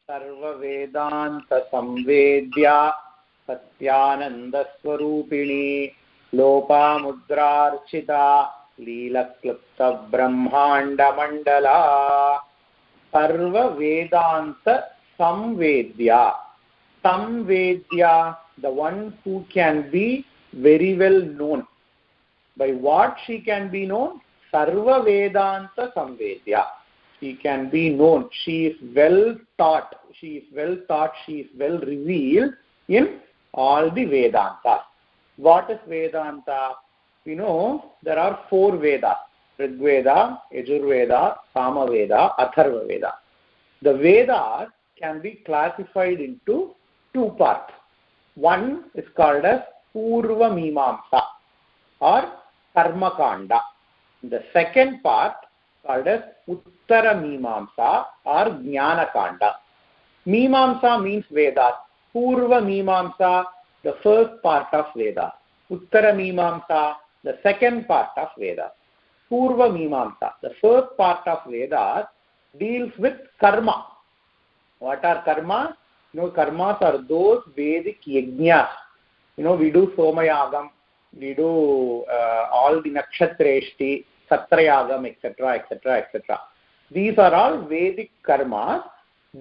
सर्ववेदान्तसंवेद्या सत्यानन्दस्वरूपिणी लोपामुद्रार्चिता लीलक्लुप्तब्रह्माण्डमण्डला सर्ववेदान्तसंवेद्या Samvedya, the one who can be very well known. By what she can be known? Sarva Vedanta Samvedya. She can be known. She is well taught. She is well revealed in all the Vedantas. What is Vedanta? We know there are 4 Vedas. Rigveda, Yajurveda, Samaveda, Atharva Veda. The Vedas can be classified into 2 parts. One is called as Purva Mimamsa or Karma Kanda. The second part called as Uttara Mimamsa or Jnana Kanda. Mimamsa means Vedas. Purva Mimamsa, the first part of Vedas. Uttara Mimamsa, the second part of Vedas. Purva Mimamsa, the first part of Vedas, deals with karma. What are karma? Karmas are those Vedic yajnas. We do Somayagam, we do all the Nakshatreshti, Satrayagam, etc., etc., etc. These are all Vedic karmas,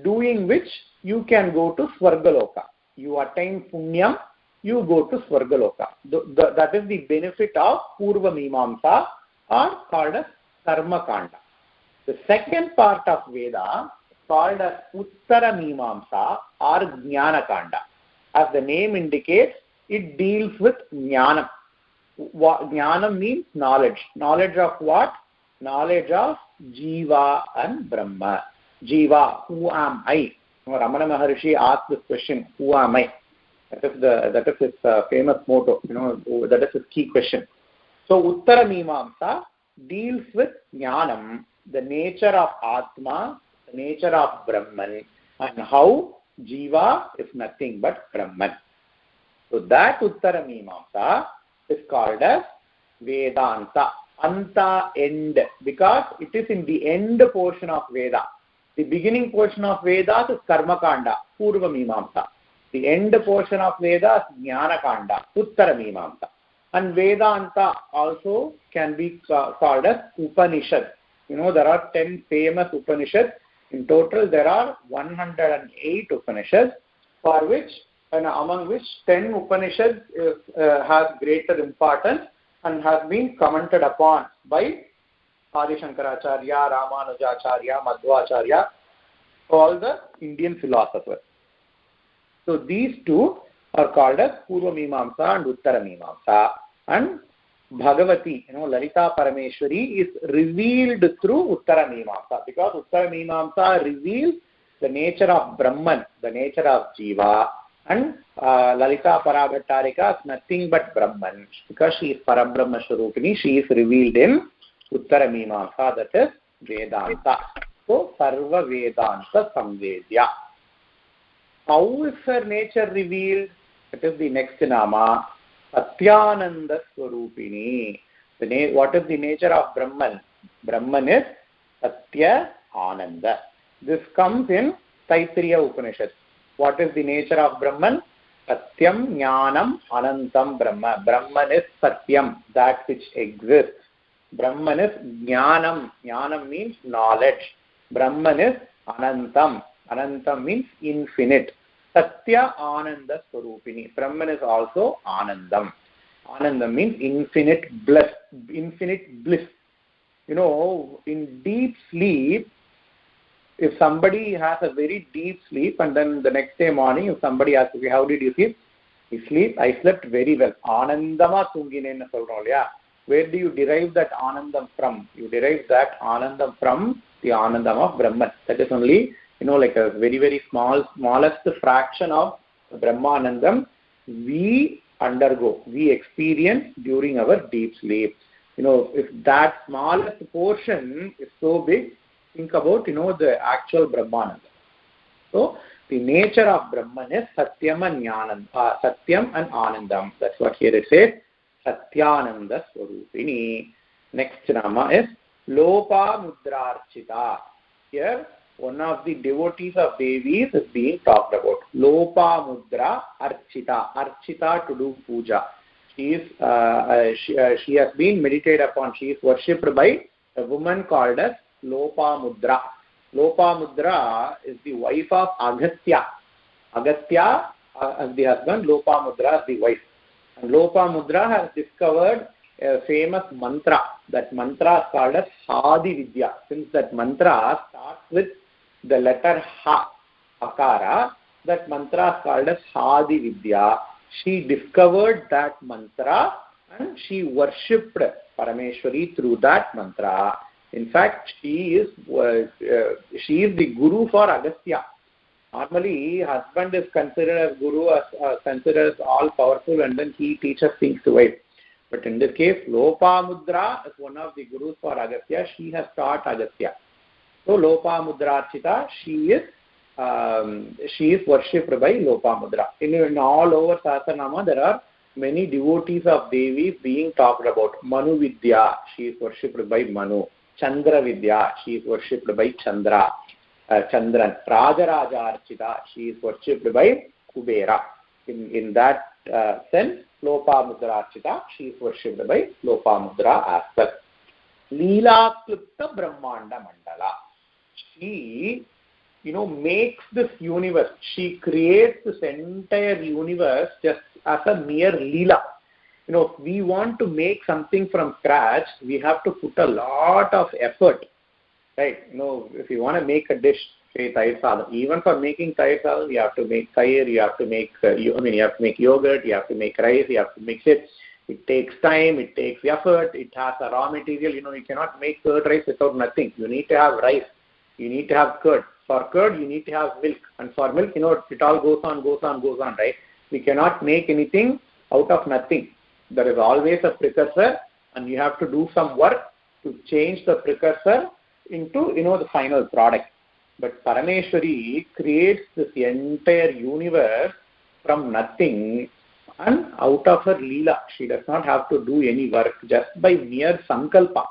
doing which you can go to Svargaloka. You attain Punyam, you go to Svargaloka. That is the benefit of Purva Mimamsa, or called as Karma Kanda. The second part of Veda called as Uttara Mimamsa or Jnana Kanda. As the name indicates, it deals with Jnanam. Jnanam means knowledge. Knowledge of what? Knowledge of Jiva and Brahma. Jiva, who am I? Ramana Maharshi asked this question, who am I? That is his famous motto. That is his key question. So Uttara Mimamsa deals with Jnanam, the nature of Atma, the nature of Brahman, and how Jiva is nothing but Brahman. So that Uttara Mimamsa is called as Vedanta. Anta, end, because it is in the end portion of Veda. The beginning portion of Vedas is Karma Kanda, Purva Mimamsa. The end portion of Vedas is Jnana Kanda, Uttara Mimamsa. And Vedanta also can be called as Upanishad. There are 10 famous Upanishads. In total, there are 108 Upanishads, for which, and among which 10 Upanishads have greater importance and have been commented upon by Adi Shankaracharya, Ramanujacharya, Madhvacharya, all the Indian philosophers. So these 2 are called as Purva Mimamsa and Uttara Mimamsa. And Bhagavati, Lalita Parameshwari, is revealed through Uttara Mimamsa, because Uttara Mimamsa reveals the nature of Brahman, the nature of Jiva, and Lalita Parabhattarika is nothing but Brahman, because she is Parabrahma Swarupini. She is revealed in Uttara Mimamsa, that is Vedanta. So Sarva Vedanta Samvedya. How is her nature revealed? That is the next nama. Satyananda Swarupini. What is the nature of Brahman? Brahman is Satya Ananda. This comes in Taittiriya Upanishad. What is the nature of Brahman? Satyam Jnanam Anantam Brahma. Brahman is Satyam, that which exists. Brahman is Jnanam. Jnanam means knowledge. Brahman is Anantam. Anantam means infinite. Satya Ananda Swarupini. Brahman is also Anandam. Anandam means infinite bliss. Infinite bliss. In deep sleep, if somebody has a very deep sleep and then the next day morning, if somebody asks, okay, how did you sleep? I slept very well. Anandama Tungine na solron illaya. Where do you derive that Anandam from? You derive that Anandam from the Anandam of Brahman. That is only like a very, very smallest fraction of Brahmanandam we undergo, we experience during our deep sleep. If that smallest portion is so big, think about, the actual Brahmanandam. So, the nature of Brahman is Satyam and Anandam. That's what here it says. Satyananda Swarupini. Next nama is Lopa Mudrarchita. Here, one of the devotees of Devis is being talked about. Lopamudra Archita. Archita to do puja. She has been meditated upon. She is worshipped by a woman called as Lopamudra. Lopamudra is the wife of Agastya. Agastya as the husband, Lopamudra as the wife. And Lopamudra has discovered a famous mantra. That mantra is called as Hadi Vidya. Since that mantra starts with the letter Ha, Akara, that mantra is called as Hadi Vidya. She discovered that mantra and she worshipped Parameshwari through that mantra. In fact, she is the guru for Agastya. Normally, husband is considered as guru, considered as all powerful, and then he teaches things to wife. But in this case, Lopamudra is one of the gurus for Agastya. She has taught Agastya. So Lopamudra Archita, she is worshipped by Lopamudra. In all over Sahasranama, there are many devotees of Devi being talked about. Manu Vidya, she is worshipped by Manu. Chandra Vidya, she is worshipped by Chandra. Chandran. Rajaraja Archita, she is worshipped by Kubera. In that sense, Lopamudra Archita, she is worshipped by Lopamudra as well. Leela Klipta Brahmanda Mandala. She, makes this universe. She creates this entire universe just as a mere Leela. If we want to make something from scratch, we have to put a lot of effort. Right? If you want to make a dish, say Tayir Sadham, even for making Tayir Sadham, you have to make Tayir, you have to make, you have to make yogurt, you have to make rice, you have to mix it. It takes time, it takes effort, it has a raw material. You cannot make curd rice without nothing. You need to have rice, you need to have curd. For curd, you need to have milk. And for milk, it all goes on, right? We cannot make anything out of nothing. There is always a precursor, and you have to do some work to change the precursor into the final product. But Parameshwari creates this entire universe from nothing, and out of her Leela. She does not have to do any work. Just by mere sankalpa,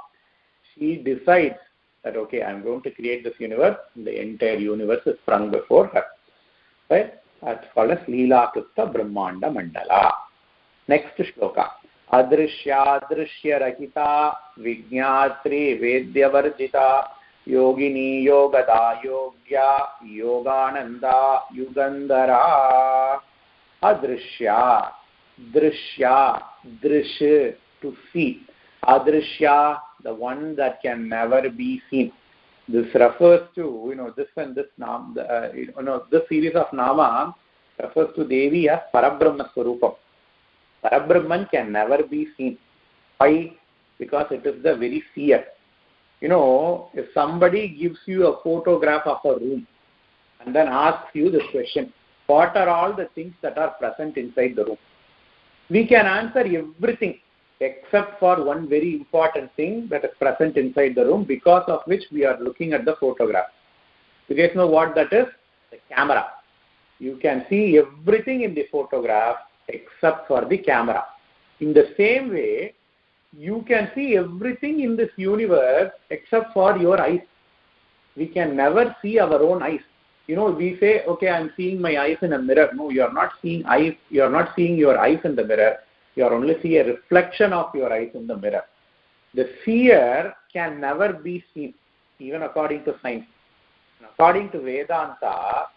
she decides that, okay, I am going to create this universe, and the entire universe is sprung before her. Right? That's called as Leela Krista Brahmanda Mandala. Next shloka. Adrishya Drishya Rahita Vijñatri Vedyavarjita Yogini Yogada Yogya Yogananda Yugandhara. Adrishya Drishya Drish, to see. Adrishya, the one that can never be seen. This refers to, this and this nam, this series of nama refers to Devi as Parabrahma Swarupam. Parabrahman can never be seen. Why? Because it is the very seer. If somebody gives you a photograph of a room and then asks you this question, what are all the things that are present inside the room? We can answer everything except for one very important thing that is present inside the room, because of which we are looking at the photograph. You guys know what that is? The camera. You can see everything in the photograph except for the camera. In the same way, you can see everything in this universe except for your eyes. We can never see our own eyes. We say, okay, I'm seeing my eyes in a mirror. No, you are not seeing eyes. You are not seeing your eyes in the mirror. You are only seeing a reflection of your eyes in the mirror. The seer can never be seen, even according to science. According to Vedanta,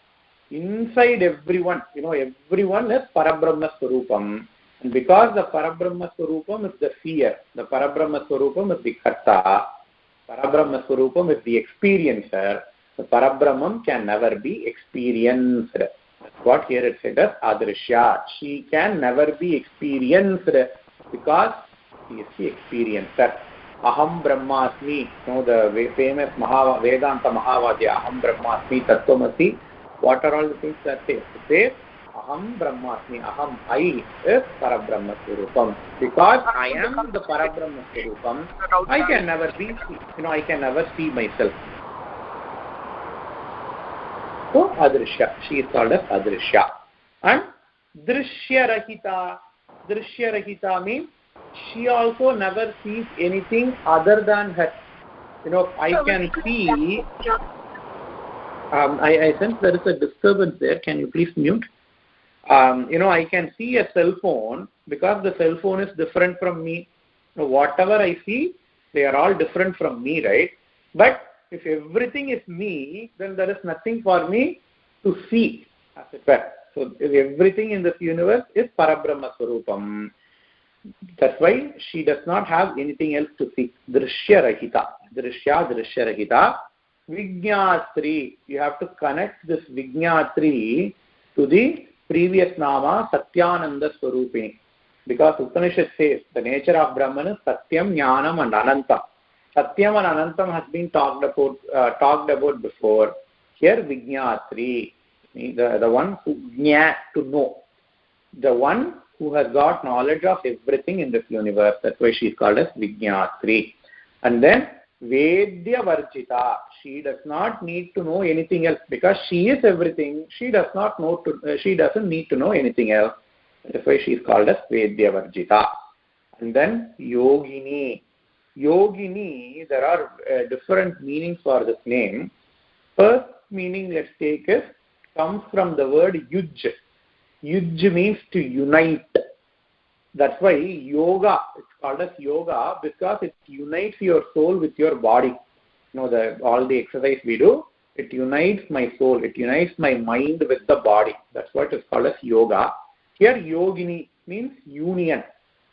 inside everyone, everyone is Parabrahma Swarupam. And because the Parabrahma Swarupam is the seer, the Parabrahma Swarupam is the Karta, Parabrahma Swarupam is the experiencer, the Parabrahman can never be experienced. That's what here it said as Adrishya. She can never be experienced because she is the experiencer. Aham Brahmasmi, the famous Vedanta Mahavadya, Aham Brahmasmi, Tattvamasi. What are all the things that say? It says, Aham Brahmasmi, Aham, I is Parabrahma Swarupam. Because I am the Parabrahma Swarupam, I can never be, I can never see myself. So, Adrishya. She is called as Adrishya. And Drishya Rahita. Drishya Rahita means she also never sees anything other than her. I can see I sense there is a disturbance there. Can you please mute? I can see a cell phone because the cell phone is different from me. Whatever I see, they are all different from me, right? But if everything is me, then there is nothing for me to see, as it were. So everything in this universe is Parabrahma Swarupam. That's why she does not have anything else to see. Drishya Rahita. Drishya Rahita. Vijñātri. You have to connect this Vijñātri to the previous nama Satyananda Swarupini. Because Upanishad says the nature of Brahman is Satyam, Jnanam and Anantam. Satyam and Anantam has been talked about before. Here Vijñātri, the one who jñā, to know. The one who has got knowledge of everything in this universe. That's why she is called as Vijñātri. And then Vedya Varjita. She does not need to know anything else because she is everything. She doesn't need to know anything else. That's why she is called as Vedya Varjita. And then Yogini. Yogini, there are different meanings for this name. First meaning, let's take is, comes from the word Yuj. Yuj means to unite. That's why yoga, it's called as yoga because it unites your soul with your body. All the exercise we do, it unites my soul, it unites my mind with the body. That's what is called as yoga. Here Yogini means union.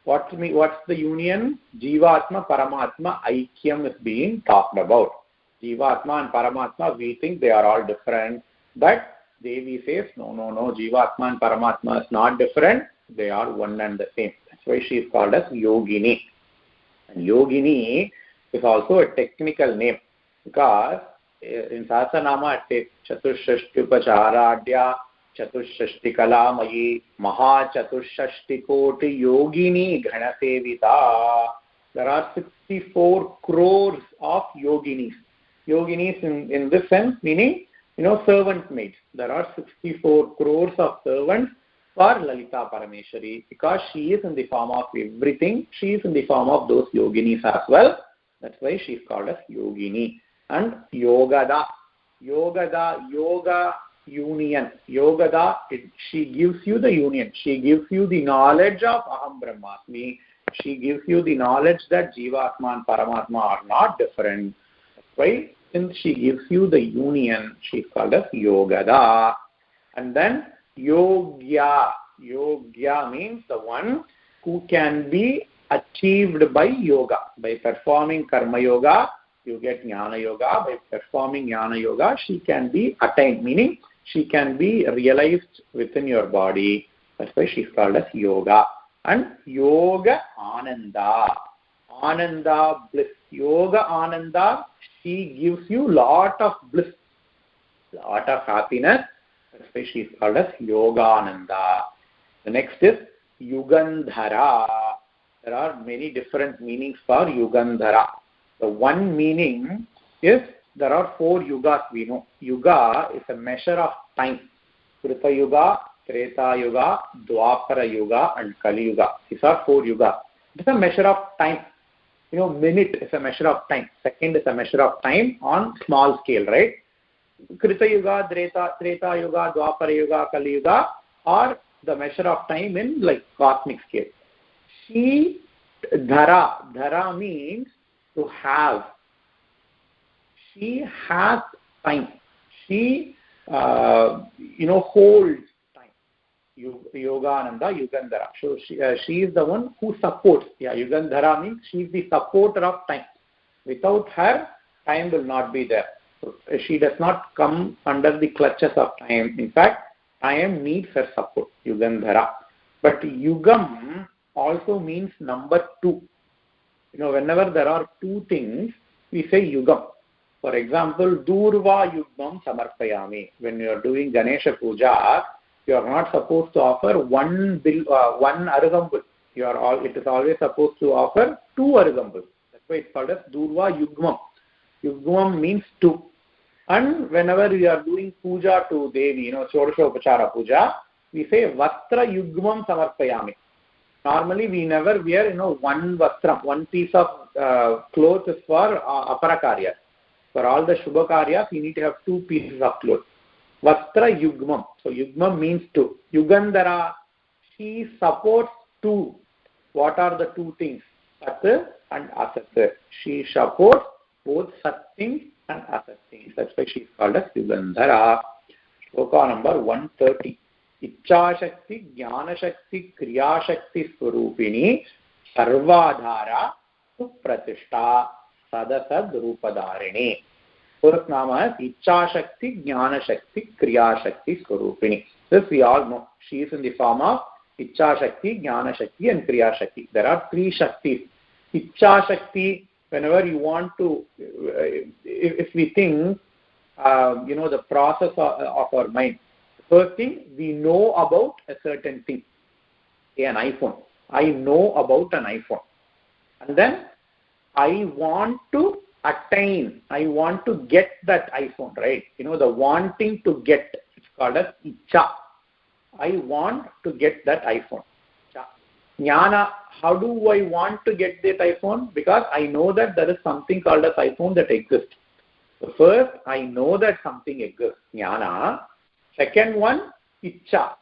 What's the union? Jivatma, Paramatma, Aikyam is being talked about. Jivatma and Paramatma, we think they are all different. But Devi says, no, Jivatma and Paramatma is not different. They are one and the same. That's why she is called as Yogini. And Yogini is also a technical name because in Sahasranama it says Chaturshashtipacharadya, Chaturshashti Kalamayi, Maha Chaturshashti Koti Yogini Ghanasevita. There are 64 crores of yoginis. Yoginis in this sense meaning, servant maids. There are 64 crores of servants for Lalita Parameshwari because she is in the form of everything. She is in the form of those yoginis as well. That's why she is called as Yogini. And Yogada. Yoga union. Yogada, she gives you the union. She gives you the knowledge of Aham Brahmasmi. She gives you the knowledge that Jivatma and Paramatma are not different. That's why since she gives you the union, she is called as Yogada. And then Yogya. Yogya means the one who can be achieved by yoga. By performing Karma Yoga, you get Jnana Yoga. By performing Jnana Yoga, she can be attained, meaning she can be realized within your body. That's why she is called as Yoga. And Yoga Ananda. Ananda, bliss. Yoga Ananda, she gives you lot of bliss, lot of happiness. That's why she is called as Yogananda. The next is Yugandhara. There are many different meanings for Yugandhara. The one meaning is there are 4 yugas we know. Yuga is a measure of time. Krita Yuga, Treta Yuga, Dwapara Yuga and Kali Yuga. These are 4 yugas. It is a measure of time. Minute is a measure of time. Second is a measure of time on small scale, right? Krita Yuga, Treta Yuga, Dwapara Yuga, Kali Yuga are the measure of time in cosmic scale. She, Dhara means to have. She has time. She, holds time. Yogananda, Yugandhara. So she is the one who supports. Yeah, Yugandhara means she is the supporter of time. Without her, time will not be there. So she does not come under the clutches of time. In fact, time needs her support, Yugandhara. But Yugam also means number 2. Whenever there are 2 things, we say Yugam. For example, Durva Yugmam Samarpayami. When you are doing Ganesha Puja, you are not supposed to offer one arugambul. It is always supposed to offer 2 arugambuls. That's why it's called as Durva Yugmam. Yugmam means 2. And whenever we are doing puja to Devi, Shodashopachara puja, we say Vastra Yugmam Samarpayami. Normally we never wear, one vastram, one piece of cloth is for aparakarya. For all the Shubha Karyas, you need to have 2 pieces of cloth. Vastra Yugmam. So Yugmam means 2. Yugandhara, she supports 2. What are the 2 things? Sat and Asat. She supports both Sat things and Asat things. That's why she is called as Yugandhara. Shloka number 130. Ichcha Shakti, Jnana Shakti, Kriya Shakti Swarupini, Sarvadhara, Supratishta, Sadasad Rupadharini. First nama is Ichcha Shakti, Jnana Shakti, Kriya Shakti Swarupini. This we all know. She is in the form of Ichcha Shakti, Jnana Shakti and Kriya Shakti. There are 3 Shaktis. Ichcha Shakti, whenever you want to, if we think, the process of our mind. First thing, we know about a certain thing. An iPhone. I know about an iPhone. And then I want to attain. I want to get that iPhone, right? The wanting to get. It's called as Ichcha. I want to get that iPhone. Jnana, how do I want to get that iPhone? Because I know that there is something called as iPhone that exists. So first, I know that something exists. Jnana. Second one, Ichcha.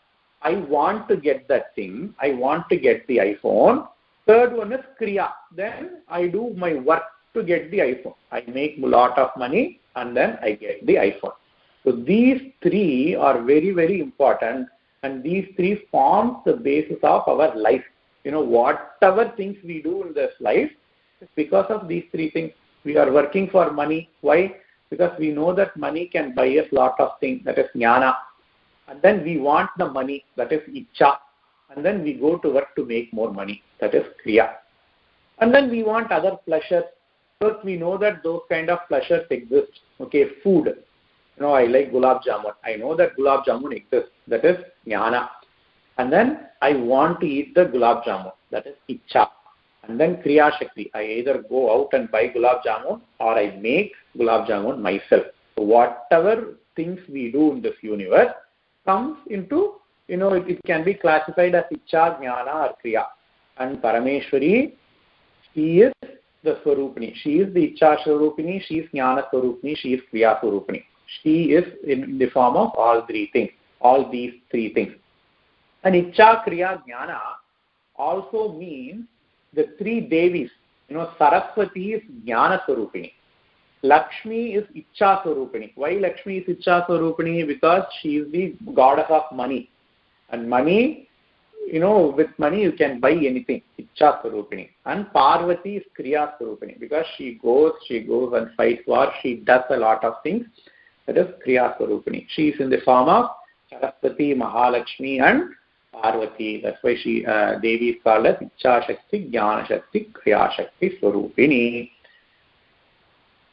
I want to get that thing. I want to get the iPhone. Third one is Kriya. Then I do my work to get the iPhone. I make a lot of money and then I get the iPhone. So these 3 are very, very important, and these 3 form the basis of our life. Whatever things we do in this life, it's because of these 3 things. We are working for money. Why? Because we know that money can buy us a lot of things, that is jnana. And then we want the money, that is ichcha. And then we go to work to make more money, that is kriya. And then we want other pleasures. First, we know that those kind of pleasures exist. Okay, food. I like gulab jamun. I know that gulab jamun exists, that is jnana. And then I want to eat the gulab jamun, that is ichcha. And then kriya shakti. I either go out and buy gulab jamun or I make gulab jamun myself. So whatever things we do in this universe comes into, it can be classified as Ichcha, Jnana or Kriya. And Parameshwari, she is the Swarupini. She is the Ichcha Swarupini, she is Jnana Swarupini, she is Kriya Swarupini. She is in the form of all 3 things, all these 3 things. And Ichcha, Kriya, Jnana also means the 3 Devis. Saraswati is Jnana Swarupini. Lakshmi is Ichcha Swarupini. Why Lakshmi is Ichcha Swarupini? Because she is the goddess of money. And money, with money you can buy anything. Ichcha Swarupini. And Parvati is Kriya Swarupini. Because she goes and fights war. She does a lot of things. That is Kriya Swarupini. She is in the form of Saraswati, Mahalakshmi and Parvati. That's why she Devi is called as Ichcha Shakti, Jnana Shakti, Kriya Shakti Swarupini.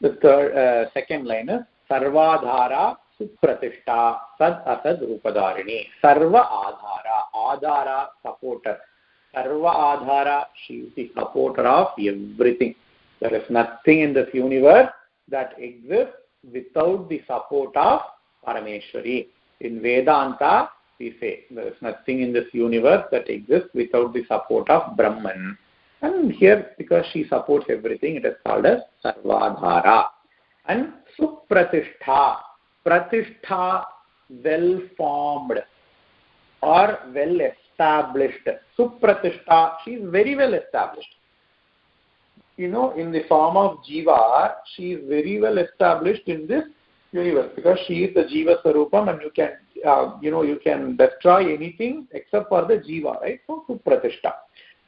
The second line is Sarvadhara Supratishta Sad Asad Rupadharini. Sarva Adhara. Adhara, supporter. Sarva Adhara, she is the supporter of everything. There is nothing in this universe that exists without the support of Parameshwari. In Vedanta, we say there is nothing in this universe that exists without the support of Brahman. And here, because she supports everything, it is called as Sarvadhara. And Supratishta. Pratishtha, well-formed or well-established. Supratishta, she is very well established. In the form of Jiva, she is very well established in this universe because she is the Jiva Sarupam, and you can destroy anything except for the Jiva, right? So Supratishta.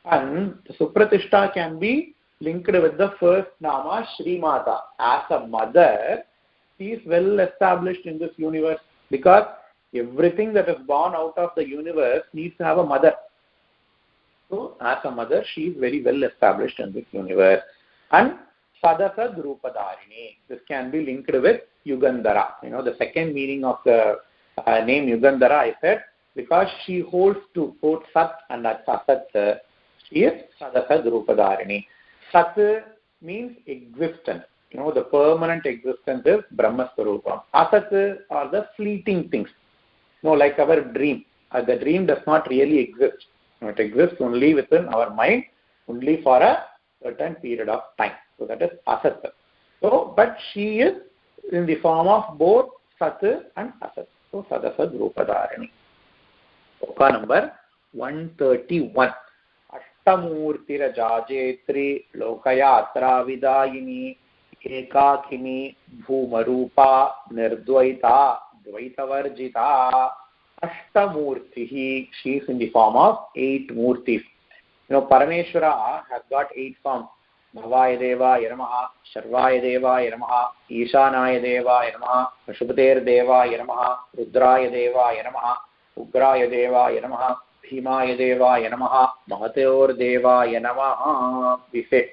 And Supratishta can be linked with the first Nama, Srimata. As a mother, she is well established in this universe because everything that is born out of the universe needs to have a mother. So, as a mother, she is very well established in this universe. And Sadasad Rupadharini. This can be linked with Yugandhara. The second meaning of the name Yugandhara, I said, because she holds to both Sat and Asat. She is Sadasad Rupadharini. Sat means existence. The permanent existence is Brahma Swarupam. Asat are the fleeting things. Like our dream. The dream does not really exist. It exists only within our mind, only for a certain period of time. So that is Asat. So, but she is in the form of both Sat and Asat. So, Sadasad Rupadharini. Sloka number 131. Ashtamurtirajajetri Lokayatra Vidayini Ekakini Bhumarupa Nirdvaita Dvaitavarjita. Ashtamurtihi. She is in the form of 8 murtis. Parameshwara has got 8 forms. Bhavaya Devaya Namaha, Sharvaya Devaya Namaha, Ishanaya Devaya Namaha, Pashupatera Devaya Namaha, Rudraya Devaya Namaha, Ugraya Devaya Namaha, Bhimaya Devaya Namaha, Mahateor Devaya Namaha. We say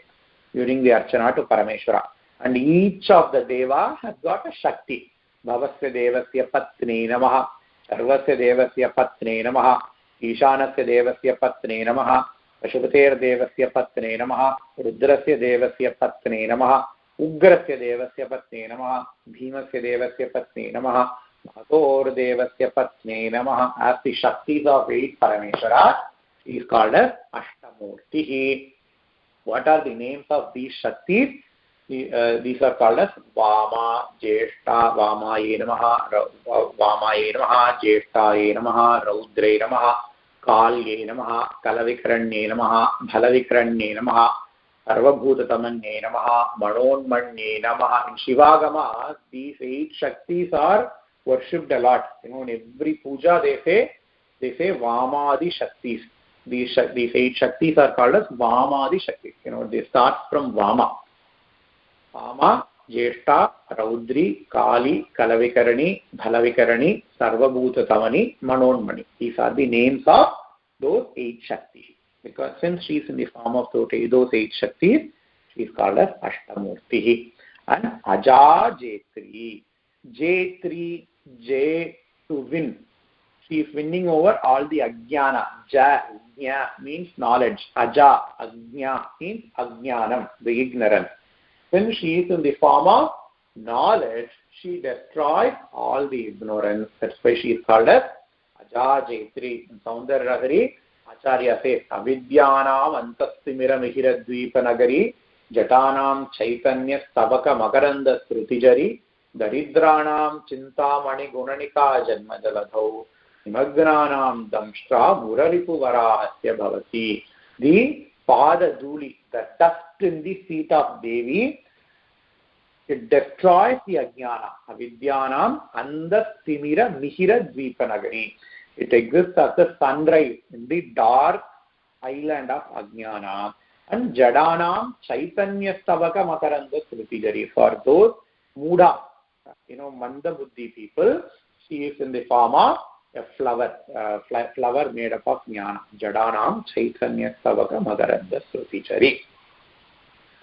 during the Archana to Parameshwara. And each of the Deva has got a Shakti. Bhavasya Devasya Patni Namaha, Sarvasya Devasya Patni Namaha, Ishanasya Devasya Patni Namaha, Pashupatera Devasya Patne Namaha, Rudrasya Devasya Patne Namaha, Ugrasya Devasya Patne Namaha, Bhimasya Devasya Patne Namaha, Mahator Devasya Patne Namaha. As the Shaktis of 8 Parameshwara, he is called as Ashtamurti. What are the names of these Shaktis? These are called as Vama, Jeshta, Vamaye Namaha, Jeshtaye Namaha, Raudre Namaha, Kalye Namaha, Kalavikaranye Namaha, Bhalavikaranye Namaha, Sarvabhutatamanye Namaha, Manonmanye Namaha. In Shivagama, these 8 Shaktis are worshipped a lot. In every puja they say Vamadi Shaktis. These 8 Shaktis are called as Vamadi Shaktis. They start from Vama. Vama, Jeshta, Raudri, Kali, Kalavikarani, Bhalavikarani, Sarvabhutatamani, Manonmani. These are the names of those 8 Shaktis. Because since she is in the form of those 8 Shaktis, she is called as Ashtamurti. And Aja Jetri. Jetri, J to win. She is winning over all the Ajnana. Jna means knowledge. Aja, Ajna means Ajnanam, the ignorance. When she is in the form of knowledge, she destroys all the ignorance. That's why she is called as Aja Jetri. In Saundarya Acharya says, Avidyanam Antastimira Mihira Dvipanagari, Jatanam Chaitanya Stabaka Makaranda Srutijari, Daridranam Chintamani Gunanika Janmajaladhau, Nimagranam Damshtra Muraripu Varahasya Bhavati. The Pada Duli, the dust in the feet of Devi, it destroys the Ajnana. Avidyanam Andastimira Mihira Dvipanagari. It exists as a sunrise in the dark island of Ajnana. And Jadanam Chaitanya Stavaka Makaranda Srutijari. For those Muda, Manda Buddhi people, she is in the form of a flower made up of jnana. Jadanam Chaitanya Stavaka Makaranda Srutijari.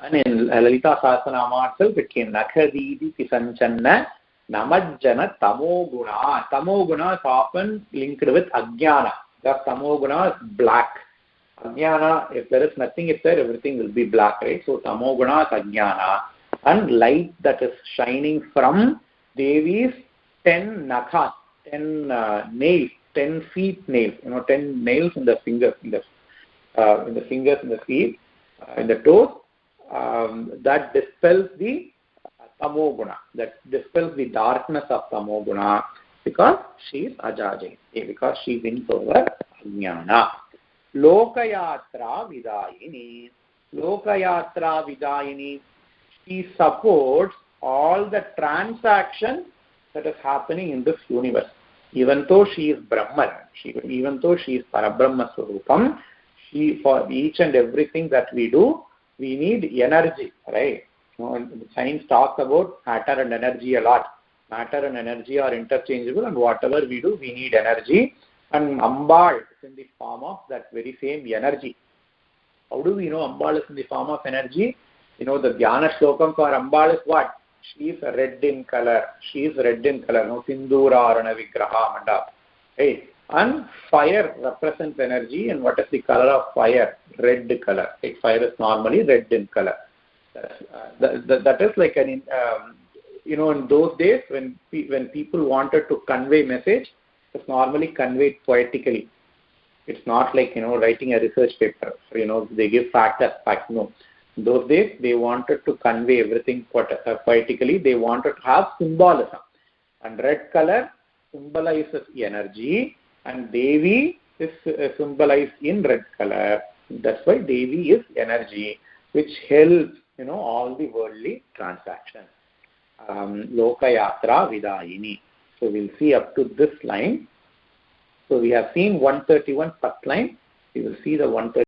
And in Lalita Sahasranama itself, it came Nakhadidi Pisanchanna Namajjana Tamoguna. Tamoguna is often linked with Ajnana. The Tamoguna is black. Ajnana, if there is nothing, if there, everything will be black, right? So Tamoguna is Ajnana. And light that is shining from Devi's 10 nakhas, 10 nails, 10 feet nails, 10 nails in the fingers, in the fingers, in the feet, in the toes. That dispels the tamoguna, that dispels the darkness of tamoguna, because she is Ajaja, because she wins over Ajnana. Lokayatra Vidayini. Lokayatra Vidayini. She supports all the transaction that is happening in this universe. Even though she is Brahman, even though she is Parabrahma Swarupam, for each and everything that we do, we need energy, right? Science talks about matter and energy a lot. Matter and energy are interchangeable, and whatever we do, we need energy. And Ambal is in the form of that very same energy. How do we know Ambal is in the form of energy? The Dhyana Shlokam for Ambal is what? She is red in color. She is red in color. Sindhura Arana Vigraha Manda. Hey. And fire represents energy. And what is the color of fire? Red color. Fire is normally red in color. That is like in those days when people wanted to convey message, it's normally conveyed poetically. It's not like, writing a research paper. They give fact as fact. No. Those days, they wanted to convey everything poetically. They wanted to have symbolism. And red color symbolizes energy, and Devi is symbolized in red color. That's why Devi is energy, which helps, all the worldly transactions. Lokayatra Vidayini. So we'll see up to this line. So we have seen 131 first line. We will see the 130.